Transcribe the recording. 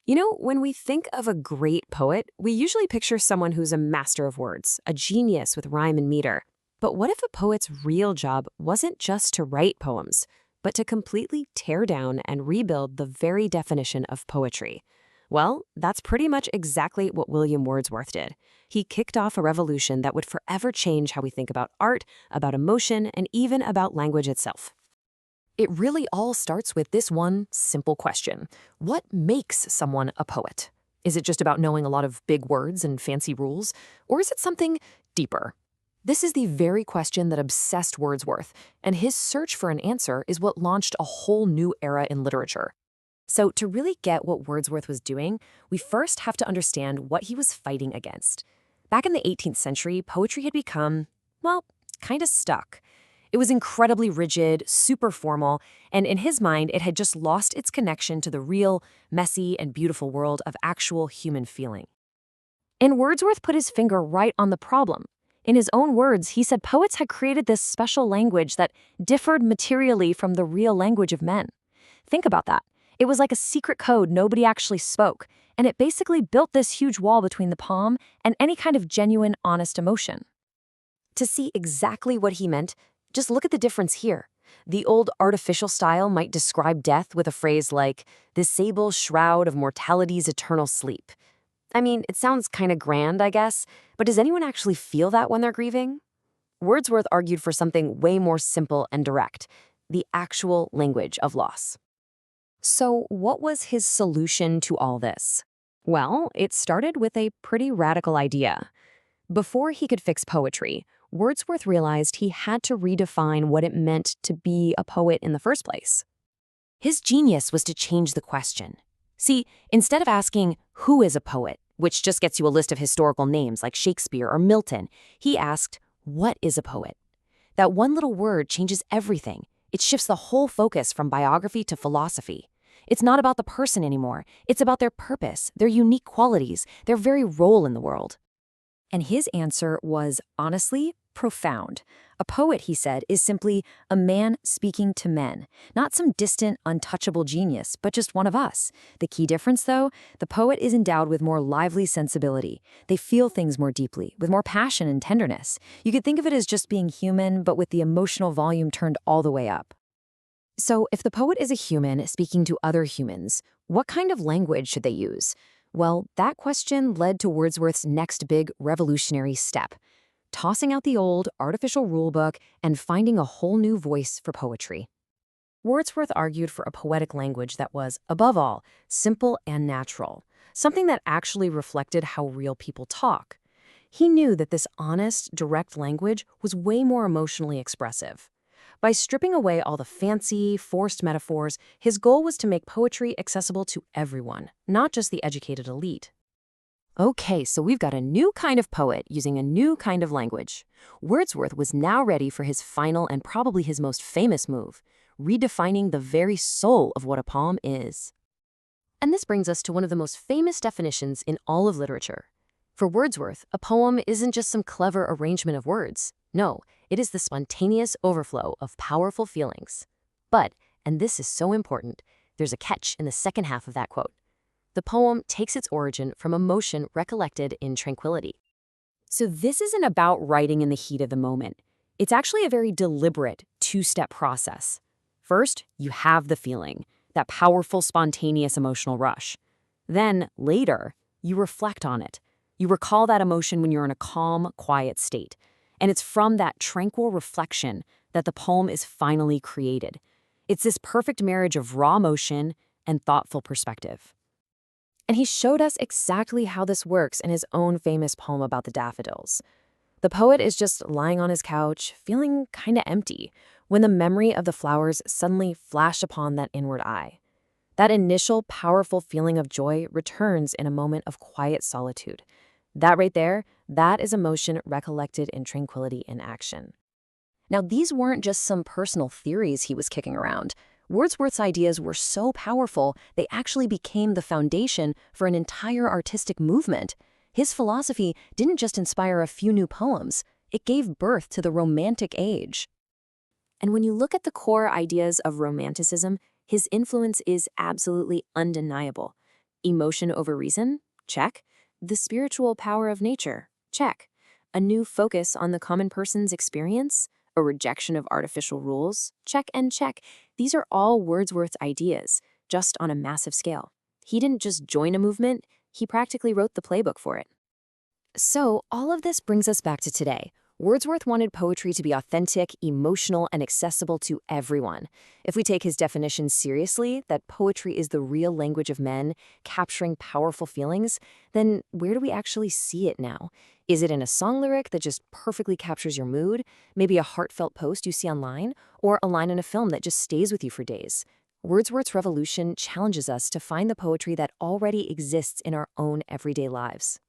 When we think of a great poet, we usually picture someone who's a master of words, a genius with rhyme and meter. But what if a poet's real job wasn't just to write poems, but to completely tear down and rebuild the very definition of poetry? Well, that's pretty much exactly what William Wordsworth did. He kicked off a revolution that would forever change how we think about art, about emotion, and even about language itself. It really all starts with this one simple question. What makes someone a poet? Is it just about knowing a lot of big words and fancy rules? Or is it something deeper? This is the very question that obsessed Wordsworth, and his search for an answer is what launched a whole new era in literature. So to really get what Wordsworth was doing, we first have to understand what he was fighting against. Back in the 18th century, poetry had become, well, kind of stuck. It was incredibly rigid, super formal, and in his mind, it had just lost its connection to the real, messy, and beautiful world of actual human feeling. And Wordsworth put his finger right on the problem. In his own words, he said poets had created this special language that differed materially from the real language of men. Think about that. It was like a secret code nobody actually spoke, and it basically built this huge wall between the poem and any kind of genuine, honest emotion. To see exactly what he meant, just look at the difference here. The old artificial style might describe death with a phrase like, "the sable shroud of mortality's eternal sleep." I mean, it sounds kind of grand, I guess, but does anyone actually feel that when they're grieving? Wordsworth argued for something way more simple and direct, the actual language of loss. So, what was his solution to all this? Well, it started with a pretty radical idea. Before he could fix poetry, Wordsworth realized he had to redefine what it meant to be a poet in the first place. His genius was to change the question. See, instead of asking, who is a poet, which just gets you a list of historical names like Shakespeare or Milton, he asked, what is a poet? That one little word changes everything. It shifts the whole focus from biography to philosophy. It's not about the person anymore. It's about their purpose, their unique qualities, their very role in the world. And his answer was, honestly, profound. A poet, he said, is simply a man speaking to men, not some distant, untouchable genius, but just one of us. The key difference, though, the poet is endowed with more lively sensibility. They feel things more deeply, with more passion and tenderness. You could think of it as just being human, but with the emotional volume turned all the way up. So, if the poet is a human speaking to other humans, what kind of language should they use? Well, that question led to Wordsworth's next big revolutionary step, tossing out the old artificial rulebook and finding a whole new voice for poetry. Wordsworth argued for a poetic language that was, above all, simple and natural, something that actually reflected how real people talk. He knew that this honest, direct language was way more emotionally expressive. By stripping away all the fancy, forced metaphors, his goal was to make poetry accessible to everyone, not just the educated elite. Okay, so we've got a new kind of poet using a new kind of language. Wordsworth was now ready for his final and probably his most famous move, redefining the very soul of what a poem is. And this brings us to one of the most famous definitions in all of literature. For Wordsworth, a poem isn't just some clever arrangement of words. No, it is the spontaneous overflow of powerful feelings. But, and this is so important, there's a catch in the second half of that quote. The poem takes its origin from emotion recollected in tranquility. So this isn't about writing in the heat of the moment. It's actually a very deliberate two-step process. First, you have the feeling, that powerful, spontaneous emotional rush. Then, later, you reflect on it. You recall that emotion when you're in a calm, quiet state. And it's from that tranquil reflection that the poem is finally created. It's this perfect marriage of raw emotion and thoughtful perspective. And he showed us exactly how this works in his own famous poem about the daffodils. The poet is just lying on his couch, feeling kind of empty, when the memory of the flowers suddenly flash upon that inward eye. That initial powerful feeling of joy returns in a moment of quiet solitude. That right there, that is emotion recollected in tranquility in action. Now, these weren't just some personal theories he was kicking around. Wordsworth's ideas were so powerful, they actually became the foundation for an entire artistic movement. His philosophy didn't just inspire a few new poems, it gave birth to the Romantic Age. And when you look at the core ideas of Romanticism, his influence is absolutely undeniable. Emotion over reason? Check. The spiritual power of nature? Check. A new focus on the common person's experience? A rejection of artificial rules? Check and check. These are all Wordsworth's ideas, just on a massive scale. He didn't just join a movement, he practically wrote the playbook for it. So, all of this brings us back to today. Wordsworth wanted poetry to be authentic, emotional, and accessible to everyone. If we take his definition seriously, that poetry is the real language of men, capturing powerful feelings, then where do we actually see it now? Is it in a song lyric that just perfectly captures your mood, maybe a heartfelt post you see online, or a line in a film that just stays with you for days? Wordsworth's revolution challenges us to find the poetry that already exists in our own everyday lives.